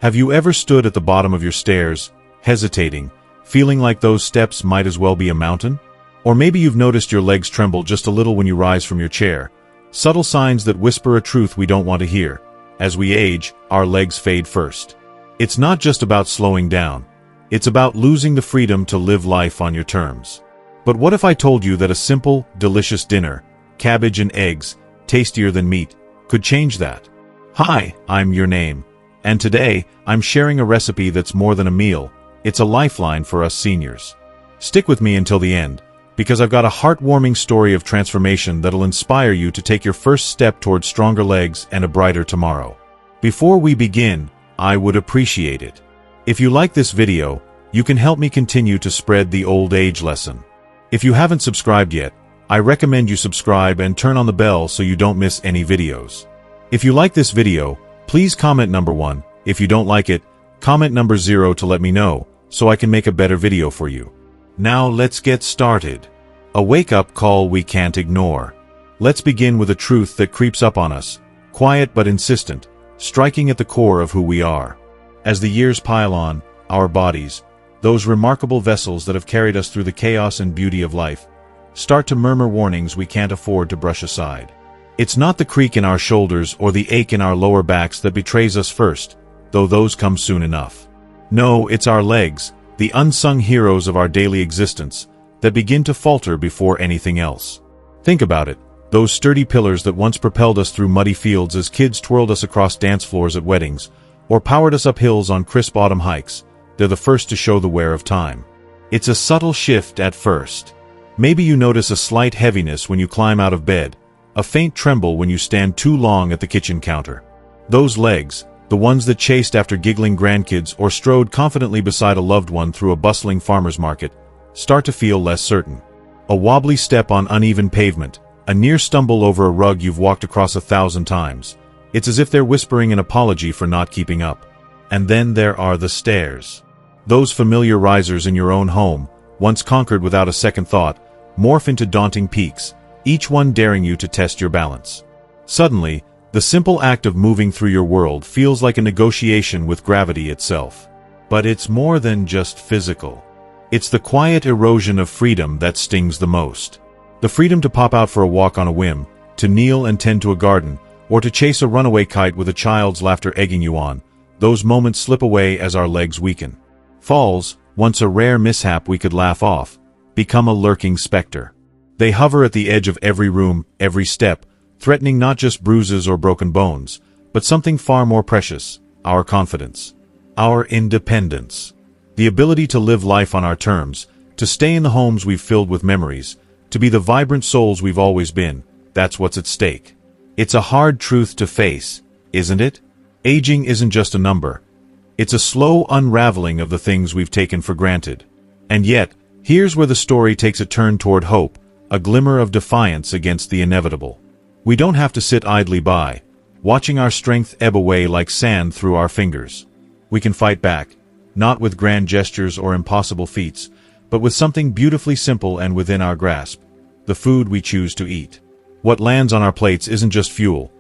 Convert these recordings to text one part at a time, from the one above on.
Have you ever stood at the bottom of your stairs, hesitating, feeling like those steps might as well be a mountain? Or maybe you've noticed your legs tremble just a little when you rise from your chair. Subtle signs that whisper a truth we don't want to hear. As we age, our legs fade first. It's not just about slowing down. It's about losing the freedom to live life on your terms. But what if I told you that a simple, delicious dinner, cabbage and eggs, tastier than meat, could change that? Hi, I'm Your Name. And today, I'm sharing a recipe that's more than a meal. It's a lifeline for us seniors. Stick with me until the end, because I've got a heartwarming story of transformation that'll inspire you to take your first step towards stronger legs and a brighter tomorrow. Before we begin, I would appreciate it if you like this video. You can help me continue to spread the old age lesson. If you haven't subscribed yet, I recommend you subscribe and turn on the bell so you don't miss any videos. If you like this video, please comment number 1. If you don't like it, comment number 0 to let me know, so I can make a better video for you. Now let's get started. A wake-up call we can't ignore. Let's begin with a truth that creeps up on us, quiet but insistent, striking at the core of who we are. As the years pile on, our bodies, those remarkable vessels that have carried us through the chaos and beauty of life, start to murmur warnings we can't afford to brush aside. It's not the creak in our shoulders or the ache in our lower backs that betrays us first, though those come soon enough. No, it's our legs, the unsung heroes of our daily existence, that begin to falter before anything else. Think about it, those sturdy pillars that once propelled us through muddy fields as kids twirled us across dance floors at weddings, or powered us up hills on crisp autumn hikes, they're the first to show the wear of time. It's a subtle shift at first. Maybe you notice a slight heaviness when you climb out of bed, a faint tremble when you stand too long at the kitchen counter. Those legs, the ones that chased after giggling grandkids or strode confidently beside a loved one through a bustling farmer's market, start to feel less certain. A wobbly step on uneven pavement, a near stumble over a rug you've walked across 1,000 times. It's as if they're whispering an apology for not keeping up. And then there are the stairs. Those familiar risers in your own home, once conquered without a second thought, morph into daunting peaks, each one daring you to test your balance. Suddenly, the simple act of moving through your world feels like a negotiation with gravity itself. But it's more than just physical. It's the quiet erosion of freedom that stings the most. The freedom to pop out for a walk on a whim, to kneel and tend to a garden, or to chase a runaway kite with a child's laughter egging you on. Those moments slip away as our legs weaken. Falls, once a rare mishap we could laugh off, become a lurking specter. They hover at the edge of every room, every step, threatening not just bruises or broken bones, but something far more precious, our confidence. Our independence. The ability to live life on our terms, to stay in the homes we've filled with memories, to be the vibrant souls we've always been, that's what's at stake. It's a hard truth to face, isn't it? Aging isn't just a number. It's a slow unraveling of the things we've taken for granted. And yet, here's where the story takes a turn toward hope, a glimmer of defiance against the inevitable. We don't have to sit idly by, watching our strength ebb away like sand through our fingers. We can fight back, not with grand gestures or impossible feats, but with something beautifully simple and within our grasp: the food we choose to eat. What lands on our plates isn't just fuel.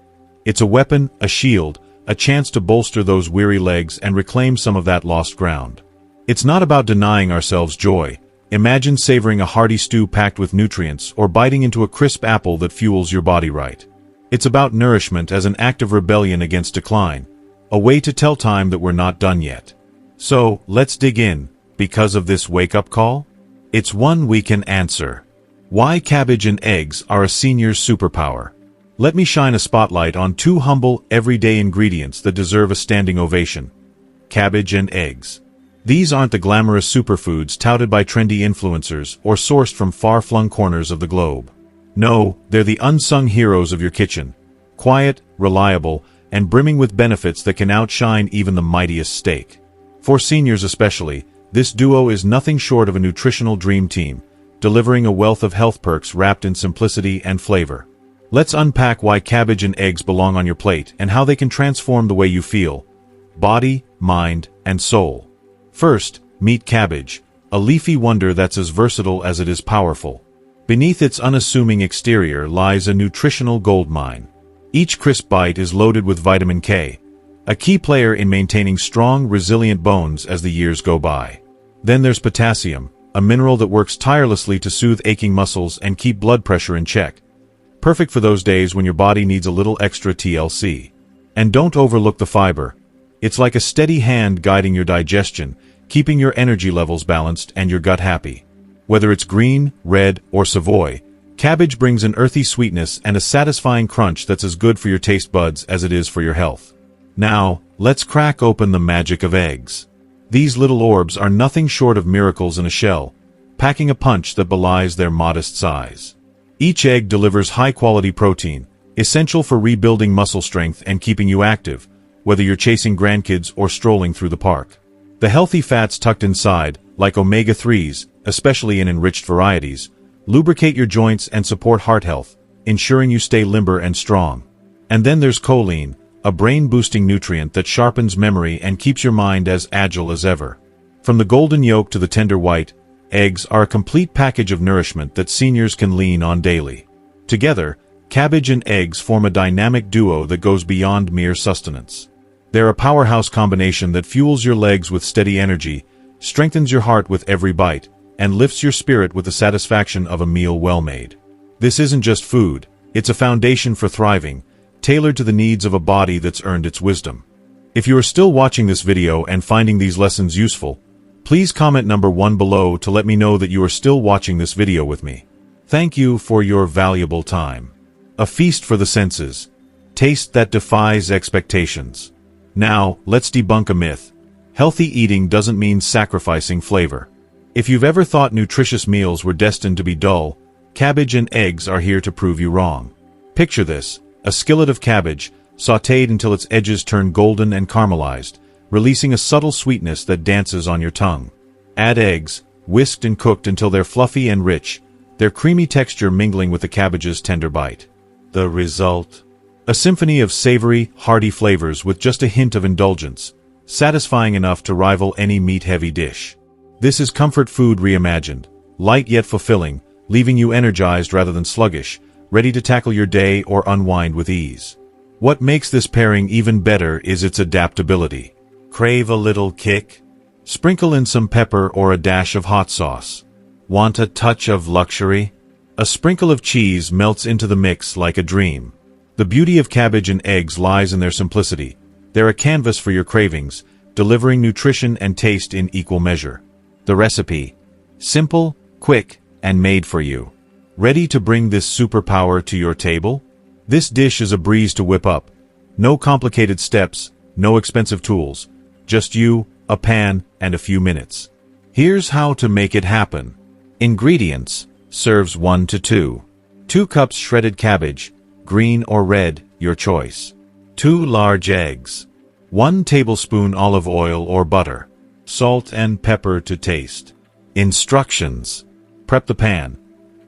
It's a weapon, a shield, a chance to bolster those weary legs and reclaim some of that lost ground. It's not about denying ourselves joy. Imagine savoring a hearty stew packed with nutrients or biting into a crisp apple that fuels your body right. It's about nourishment as an act of rebellion against decline, a way to tell time that we're not done yet. So, let's dig in. Because of this wake-up call? It's one we can answer. Why cabbage and eggs are a senior's superpower. Let me shine a spotlight on two humble, everyday ingredients that deserve a standing ovation. Cabbage and eggs. These aren't the glamorous superfoods touted by trendy influencers or sourced from far-flung corners of the globe. No, they're the unsung heroes of your kitchen. Quiet, reliable, and brimming with benefits that can outshine even the mightiest steak. For seniors especially, this duo is nothing short of a nutritional dream team, delivering a wealth of health perks wrapped in simplicity and flavor. Let's unpack why cabbage and eggs belong on your plate and how they can transform the way you feel, body, mind, and soul. First, meet cabbage, a leafy wonder that's as versatile as it is powerful. Beneath its unassuming exterior lies a nutritional goldmine. Each crisp bite is loaded with vitamin K, a key player in maintaining strong, resilient bones as the years go by. Then there's potassium, a mineral that works tirelessly to soothe aching muscles and keep blood pressure in check. Perfect for those days when your body needs a little extra TLC. And don't overlook the fiber. It's like a steady hand guiding your digestion, keeping your energy levels balanced and your gut happy. Whether it's green, red, or Savoy, cabbage brings an earthy sweetness and a satisfying crunch that's as good for your taste buds as it is for your health. Now, let's crack open the magic of eggs. These little orbs are nothing short of miracles in a shell, packing a punch that belies their modest size. Each egg delivers high-quality protein, essential for rebuilding muscle strength and keeping you active, whether you're chasing grandkids or strolling through the park. The healthy fats tucked inside, like omega-3s, especially in enriched varieties, lubricate your joints and support heart health, ensuring you stay limber and strong. And then there's choline, a brain-boosting nutrient that sharpens memory and keeps your mind as agile as ever. From the golden yolk to the tender white, eggs are a complete package of nourishment that seniors can lean on daily. Together, cabbage and eggs form a dynamic duo that goes beyond mere sustenance. They're a powerhouse combination that fuels your legs with steady energy, strengthens your heart with every bite, and lifts your spirit with the satisfaction of a meal well made. This isn't just food, it's a foundation for thriving, tailored to the needs of a body that's earned its wisdom. If you are still watching this video and finding these lessons useful, please comment number 1 below to let me know that you are still watching this video with me. Thank you for your valuable time. A feast for the senses. Taste that defies expectations. Now, let's debunk a myth. Healthy eating doesn't mean sacrificing flavor. If you've ever thought nutritious meals were destined to be dull, cabbage and eggs are here to prove you wrong. Picture this, a skillet of cabbage, sautéed until its edges turn golden and caramelized, releasing a subtle sweetness that dances on your tongue. Add eggs, whisked and cooked until they're fluffy and rich, their creamy texture mingling with the cabbage's tender bite. The result? A symphony of savory, hearty flavors with just a hint of indulgence, satisfying enough to rival any meat-heavy dish. This is comfort food reimagined, light yet fulfilling, leaving you energized rather than sluggish, ready to tackle your day or unwind with ease. What makes this pairing even better is its adaptability. Crave a little kick? Sprinkle in some pepper or a dash of hot sauce. Want a touch of luxury? A sprinkle of cheese melts into the mix like a dream. The beauty of cabbage and eggs lies in their simplicity. They're a canvas for your cravings, delivering nutrition and taste in equal measure. The recipe: simple, quick, and made for you. Ready to bring this superpower to your table? This dish is a breeze to whip up. No complicated steps, no expensive tools. Just you, a pan, and a few minutes. Here's how to make it happen. Ingredients: serves 1 to 2. 2 cups shredded cabbage, green or red, your choice. 2 large eggs. 1 tablespoon olive oil or butter. Salt and pepper to taste. Instructions: prep the pan.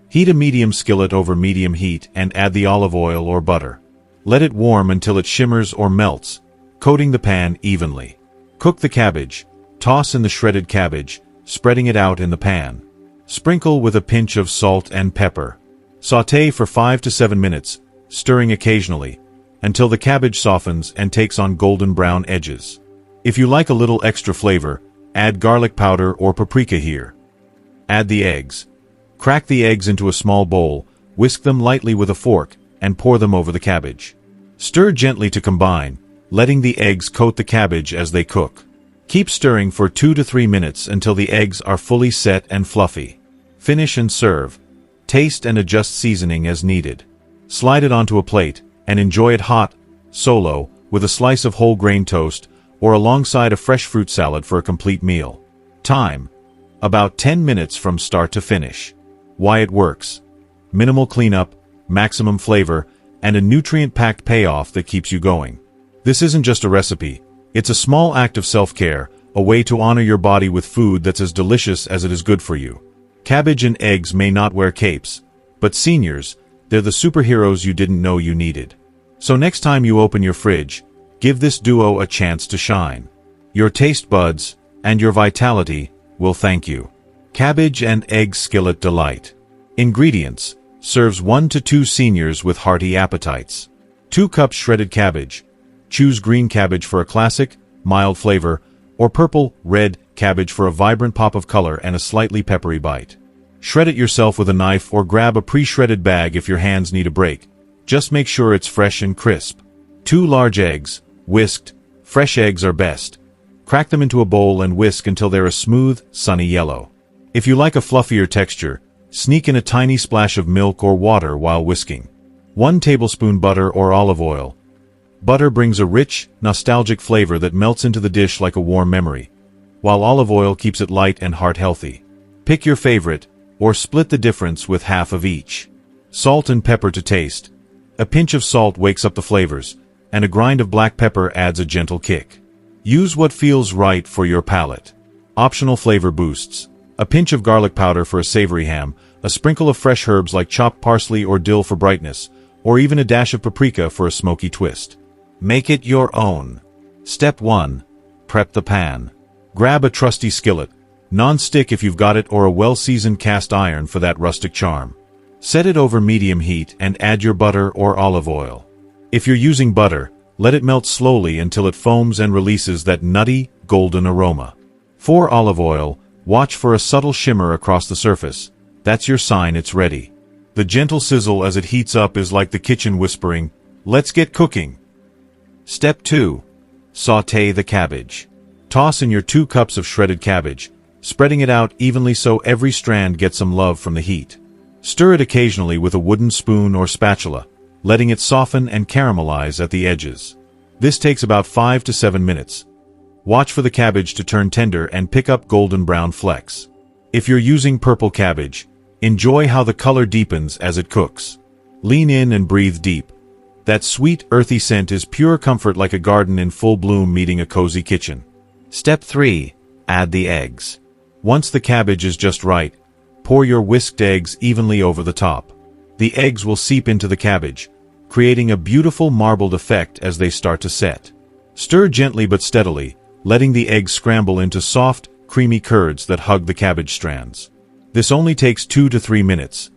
Heat a medium skillet over medium heat and add the olive oil or butter. Let it warm until it shimmers or melts, coating the pan evenly. Cook the cabbage. Toss in the shredded cabbage, spreading it out in the pan. Sprinkle with a pinch of salt and pepper. Sauté for 5 to 7 minutes, stirring occasionally, until the cabbage softens and takes on golden brown edges. If you like a little extra flavor, add garlic powder or paprika here. Add the eggs. Crack the eggs into a small bowl, whisk them lightly with a fork, and pour them over the cabbage. Stir gently to combine, letting the eggs coat the cabbage as they cook. Keep stirring for 2 to 3 minutes until the eggs are fully set and fluffy. Finish and serve. Taste and adjust seasoning as needed. Slide it onto a plate, and enjoy it hot, solo, with a slice of whole grain toast, or alongside a fresh fruit salad for a complete meal. Time: about 10 minutes from start to finish. Why it works: minimal cleanup, maximum flavor, and a nutrient-packed payoff that keeps you going. This isn't just a recipe, it's a small act of self-care, a way to honor your body with food that's as delicious as it is good for you. Cabbage and eggs may not wear capes, but seniors, they're the superheroes you didn't know you needed. So next time you open your fridge, give this duo a chance to shine. Your taste buds, and your vitality, will thank you. Cabbage and egg skillet delight. Ingredients: serves 1 to 2 seniors with hearty appetites. 2 cups shredded cabbage. choose green cabbage for a classic, mild flavor, or purple, red cabbage for a vibrant pop of color and a slightly peppery bite. Shred it yourself with a knife or grab a pre-shredded bag if your hands need a break. Just make sure it's fresh and crisp. 2 large eggs, whisked. Fresh eggs are best. Crack them into a bowl and whisk until they're a smooth, sunny yellow. If you like a fluffier texture, sneak in a tiny splash of milk or water while whisking. 1 tablespoon butter or olive oil. Butter brings a rich, nostalgic flavor that melts into the dish like a warm memory, while olive oil keeps it light and heart-healthy. Pick your favorite, or split the difference with half of each. Salt and pepper to taste. A pinch of salt wakes up the flavors, and a grind of black pepper adds a gentle kick. Use what feels right for your palate. Optional flavor boosts. A pinch of garlic powder for a savory ham, a sprinkle of fresh herbs like chopped parsley or dill for brightness, or even a dash of paprika for a smoky twist. Make it your own. Step 1. Prep the pan. Grab a trusty skillet, non-stick if you've got it, or a well-seasoned cast iron for that rustic charm. Set it over medium heat and add your butter or olive oil. If you're using butter, let it melt slowly until it foams and releases that nutty, golden aroma. For olive oil, watch for a subtle shimmer across the surface. That's your sign it's ready. The gentle sizzle as it heats up is like the kitchen whispering, "Let's get cooking." Step 2. Sauté the cabbage. Toss in your 2 cups of shredded cabbage, spreading it out evenly so every strand gets some love from the heat. Stir it occasionally with a wooden spoon or spatula, letting it soften and caramelize at the edges. This takes about 5 to 7 minutes. Watch for the cabbage to turn tender and pick up golden brown flecks. If you're using purple cabbage, enjoy how the color deepens as it cooks. Lean in and breathe deep. That sweet, earthy scent is pure comfort, like a garden in full bloom meeting a cozy kitchen. Step 3. Add the eggs. Once the cabbage is just right, pour your whisked eggs evenly over the top. The eggs will seep into the cabbage, creating a beautiful marbled effect as they start to set. Stir gently but steadily, letting the eggs scramble into soft, creamy curds that hug the cabbage strands. This only takes 2 to 3 minutes.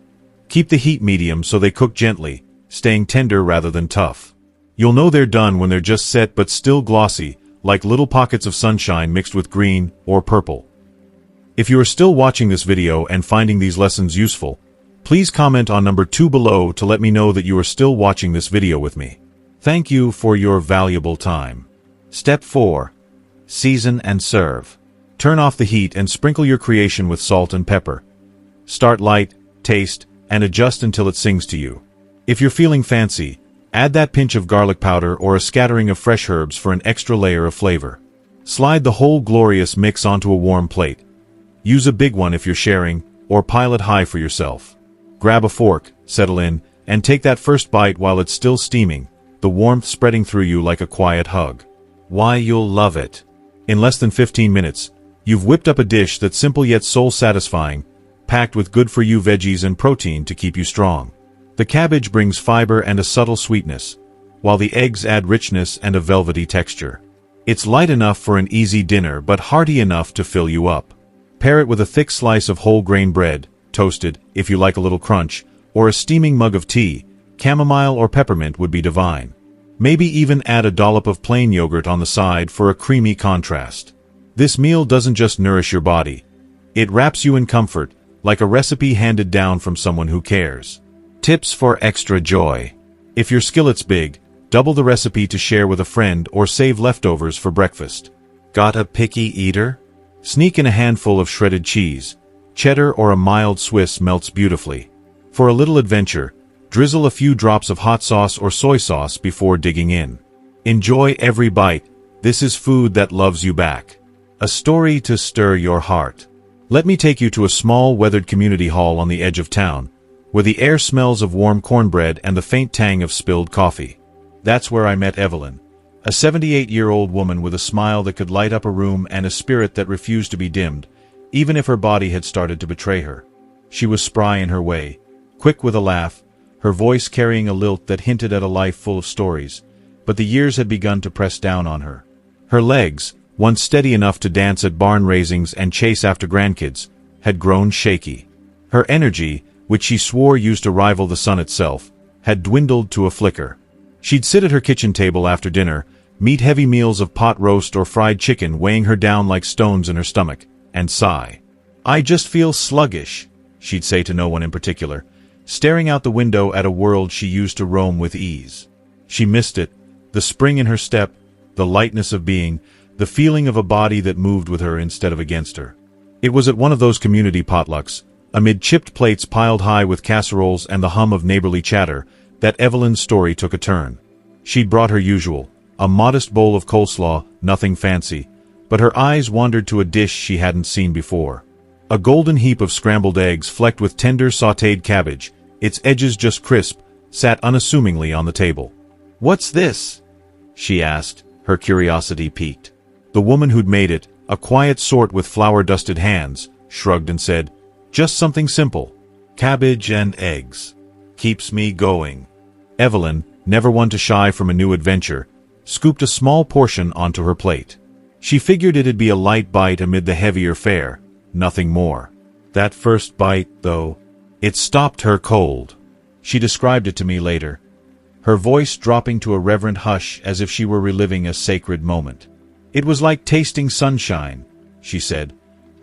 Keep the heat medium so they cook gently, staying tender rather than tough. You'll know they're done when they're just set but still glossy, like little pockets of sunshine mixed with green or purple. If you are still watching this video and finding these lessons useful, please comment on number 2 below to let me know that you are still watching this video with me. Thank you for your valuable time. Step 4. Season and serve. Turn off the heat and sprinkle your creation with salt and pepper. Start light, taste, and adjust until it sings to you. If you're feeling fancy, add that pinch of garlic powder or a scattering of fresh herbs for an extra layer of flavor. Slide the whole glorious mix onto a warm plate. Use a big one if you're sharing, or pile it high for yourself. Grab a fork, settle in, and take that first bite while it's still steaming, the warmth spreading through you like a quiet hug. Why, you'll love it. In less than 15 minutes, you've whipped up a dish that's simple yet soul-satisfying, packed with good-for-you veggies and protein to keep you strong. The cabbage brings fiber and a subtle sweetness, while the eggs add richness and a velvety texture. It's light enough for an easy dinner but hearty enough to fill you up. Pair it with a thick slice of whole grain bread, toasted, if you like a little crunch, or a steaming mug of tea. Chamomile or peppermint would be divine. Maybe even add a dollop of plain yogurt on the side for a creamy contrast. This meal doesn't just nourish your body. It wraps you in comfort, like a recipe handed down from someone who cares. Tips for extra joy. If your skillet's big, double the recipe to share with a friend or save leftovers for breakfast. Got a picky eater? Sneak in a handful of shredded cheese. Cheddar or a mild Swiss melts beautifully. For a little adventure, drizzle a few drops of hot sauce or soy sauce before digging in. Enjoy every bite. This is food that loves you back. A story to stir your heart. Let me take you to a small, weathered community hall on the edge of town, where the air smells of warm cornbread and the faint tang of spilled coffee. That's where I met Evelyn, a 78-year-old woman with a smile that could light up a room and a spirit that refused to be dimmed, even if her body had started to betray her. She was spry in her way, quick with a laugh, her voice carrying a lilt that hinted at a life full of stories, but the years had begun to press down on her. Her legs, once steady enough to dance at barn raisings and chase after grandkids, had grown shaky. Her energy, which she swore used to rival the sun itself, had dwindled to a flicker. She'd sit at her kitchen table after dinner, Meet heavy meals of pot roast or fried chicken weighing her down like stones in her stomach, and sigh. "I just feel sluggish," she'd say to no one in particular, staring out the window at a world she used to roam with ease. She missed it, the spring in her step, the lightness of being, the feeling of a body that moved with her instead of against her. It was at one of those community potlucks, amid chipped plates piled high with casseroles and the hum of neighborly chatter, that Evelyn's story took a turn. She'd brought her usual, a modest bowl of coleslaw, nothing fancy, but her eyes wandered to a dish she hadn't seen before. A golden heap of scrambled eggs flecked with tender sautéed cabbage, its edges just crisp, sat unassumingly on the table. "What's this?" she asked, her curiosity piqued. The woman who'd made it, a quiet sort with flour-dusted hands, shrugged and said, "Just something simple. Cabbage and eggs. Keeps me going." Evelyn, never one to shy from a new adventure, scooped a small portion onto her plate. She figured it'd be a light bite amid the heavier fare, nothing more. That first bite, though, it stopped her cold. She described it to me later, her voice dropping to a reverent hush as if she were reliving a sacred moment. "It was like tasting sunshine," she said,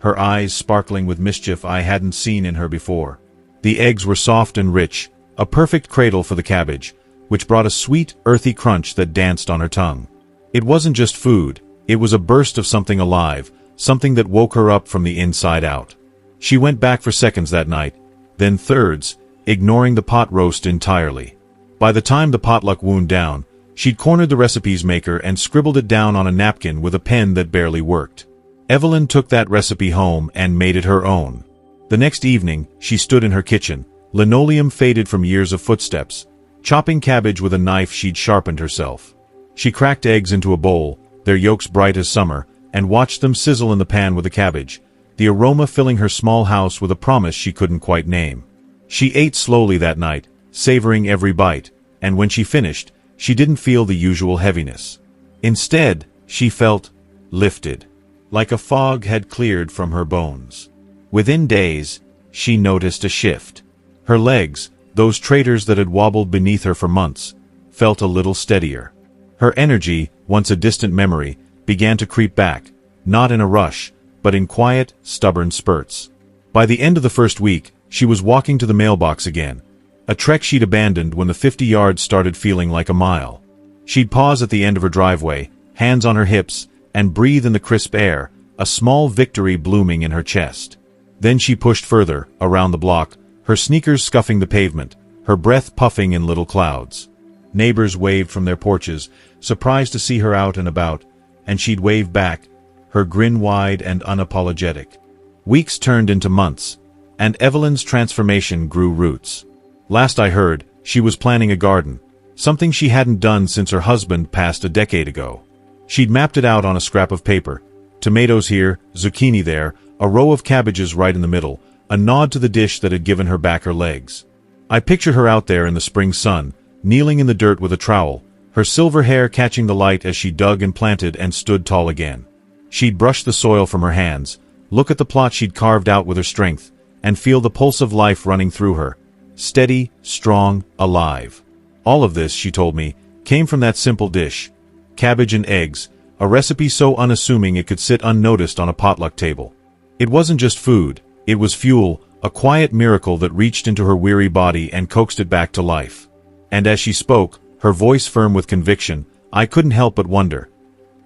her eyes sparkling with mischief I hadn't seen in her before. The eggs were soft and rich, a perfect cradle for the cabbage, which brought a sweet, earthy crunch that danced on her tongue. It wasn't just food, it was a burst of something alive, something that woke her up from the inside out. She went back for seconds that night, then thirds, ignoring the pot roast entirely. By the time the potluck wound down, she'd cornered the recipes maker and scribbled it down on a napkin with a pen that barely worked. Evelyn took that recipe home and made it her own. The next evening, she stood in her kitchen, linoleum faded from years of footsteps, chopping cabbage with a knife she'd sharpened herself. She cracked eggs into a bowl, their yolks bright as summer, and watched them sizzle in the pan with the cabbage, the aroma filling her small house with a promise she couldn't quite name. She ate slowly that night, savoring every bite, and when she finished, she didn't feel the usual heaviness. Instead, she felt lifted, like a fog had cleared from her bones. Within days, she noticed a shift. Her legs, those traitors that had wobbled beneath her for months, felt a little steadier. Her energy, once a distant memory, began to creep back, not in a rush, but in quiet, stubborn spurts. By the end of the first week, she was walking to the mailbox again, a trek she'd abandoned when the 50 yards started feeling like a mile. She'd pause at the end of her driveway, hands on her hips, and breathe in the crisp air, a small victory blooming in her chest. Then she pushed further, around the block, her sneakers scuffing the pavement, her breath puffing in little clouds. Neighbors waved from their porches, surprised to see her out and about, and she'd wave back, her grin wide and unapologetic. Weeks turned into months, and Evelyn's transformation grew roots. Last I heard, she was planning a garden, something she hadn't done since her husband passed a decade ago. She'd mapped it out on a scrap of paper, tomatoes here, zucchini there, a row of cabbages right in the middle, a nod to the dish that had given her back her legs. I pictured her out there in the spring sun, kneeling in the dirt with a trowel, her silver hair catching the light as she dug and planted and stood tall again. She'd brush the soil from her hands, look at the plot she'd carved out with her strength, and feel the pulse of life running through her, steady, strong, alive. All of this, she told me, came from that simple dish, cabbage and eggs, a recipe so unassuming it could sit unnoticed on a potluck table. It wasn't just food, it was fuel, a quiet miracle that reached into her weary body and coaxed it back to life. And as she spoke, her voice firm with conviction, I couldn't help but wonder,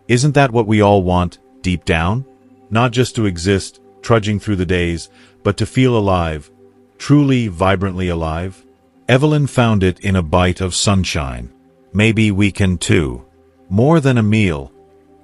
isn't that what we all want, deep down? Not just to exist, trudging through the days, but to feel alive, truly, vibrantly alive? Evelyn found it in a bite of sunshine. Maybe we can too. More than a meal,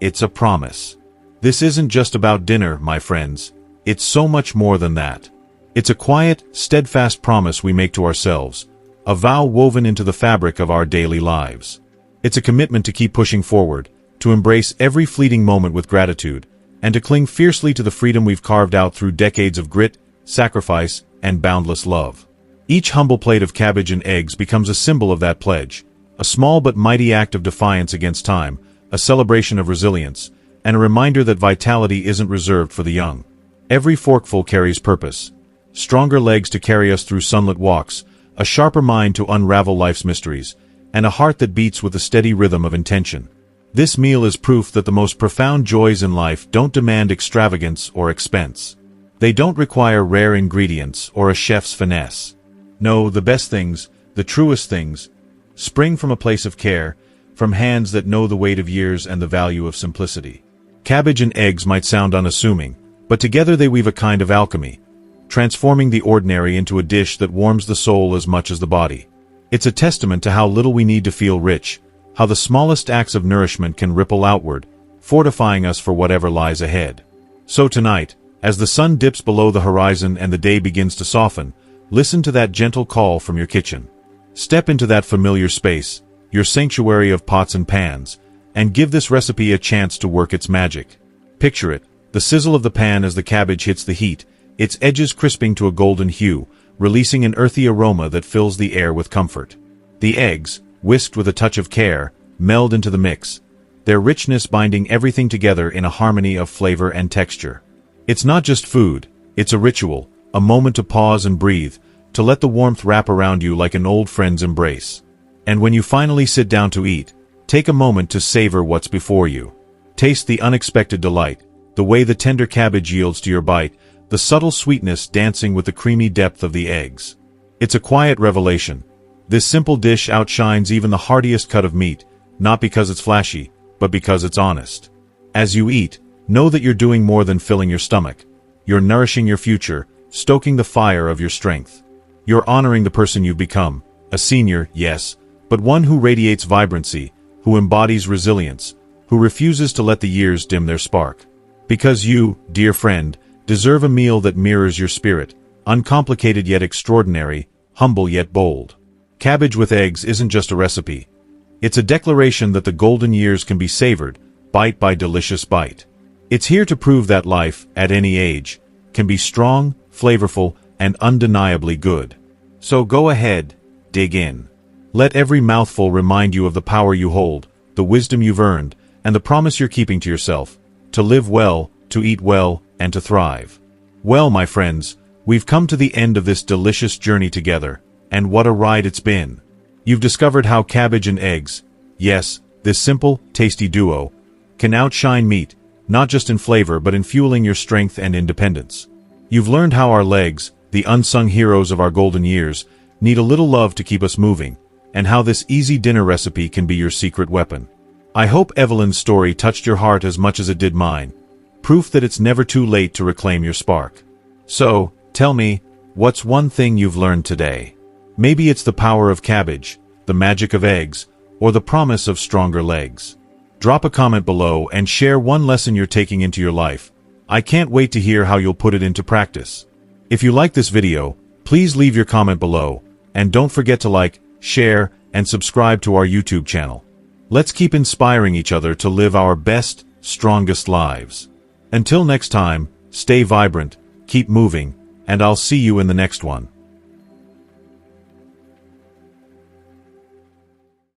it's a promise. This isn't just about dinner, my friends. It's so much more than that. It's a quiet, steadfast promise we make to ourselves, a vow woven into the fabric of our daily lives. It's a commitment to keep pushing forward, to embrace every fleeting moment with gratitude, and to cling fiercely to the freedom we've carved out through decades of grit, sacrifice, and boundless love. Each humble plate of cabbage and eggs becomes a symbol of that pledge, a small but mighty act of defiance against time, a celebration of resilience, and a reminder that vitality isn't reserved for the young. Every forkful carries purpose. Stronger legs to carry us through sunlit walks, a sharper mind to unravel life's mysteries, and a heart that beats with the steady rhythm of intention. This meal is proof that the most profound joys in life don't demand extravagance or expense. They don't require rare ingredients or a chef's finesse. No, the best things, the truest things, spring from a place of care, from hands that know the weight of years and the value of simplicity. Cabbage and eggs might sound unassuming, but together they weave a kind of alchemy, transforming the ordinary into a dish that warms the soul as much as the body. It's a testament to how little we need to feel rich, how the smallest acts of nourishment can ripple outward, fortifying us for whatever lies ahead. So tonight, as the sun dips below the horizon and the day begins to soften, listen to that gentle call from your kitchen. Step into that familiar space, your sanctuary of pots and pans, and give this recipe a chance to work its magic. Picture it, the sizzle of the pan as the cabbage hits the heat, its edges crisping to a golden hue, releasing an earthy aroma that fills the air with comfort. The eggs, whisked with a touch of care, meld into the mix, their richness binding everything together in a harmony of flavor and texture. It's not just food, it's a ritual, a moment to pause and breathe, to let the warmth wrap around you like an old friend's embrace. And when you finally sit down to eat, take a moment to savor what's before you. Taste the unexpected delight, the way the tender cabbage yields to your bite, the subtle sweetness dancing with the creamy depth of the eggs. It's a quiet revelation. This simple dish outshines even the heartiest cut of meat, not because it's flashy, but because it's honest. As you eat, know that you're doing more than filling your stomach. You're nourishing your future, stoking the fire of your strength. You're honoring the person you've become, a senior, yes, but one who radiates vibrancy, who embodies resilience, who refuses to let the years dim their spark. Because you, dear friend, deserve a meal that mirrors your spirit, uncomplicated yet extraordinary, humble yet bold. Cabbage with eggs isn't just a recipe. It's a declaration that the golden years can be savored, bite by delicious bite. It's here to prove that life, at any age, can be strong, flavorful, and undeniably good. So go ahead, dig in. Let every mouthful remind you of the power you hold, the wisdom you've earned, and the promise you're keeping to yourself, to live well, to eat well, and to thrive. Well, my friends, we've come to the end of this delicious journey together, and what a ride it's been. You've discovered how cabbage and eggs, yes, this simple, tasty duo, can outshine meat, not just in flavor but in fueling your strength and independence. You've learned how our legs, the unsung heroes of our golden years, need a little love to keep us moving, and how this easy dinner recipe can be your secret weapon. I hope Evelyn's story touched your heart as much as it did mine, proof that it's never too late to reclaim your spark. So, tell me, what's one thing you've learned today? Maybe it's the power of cabbage, the magic of eggs, or the promise of stronger legs. Drop a comment below and share one lesson you're taking into your life. I can't wait to hear how you'll put it into practice. If you like this video, please leave your comment below, and don't forget to like, share, and subscribe to our YouTube channel. Let's keep inspiring each other to live our best, strongest lives. Until next time, stay vibrant, keep moving, and I'll see you in the next one.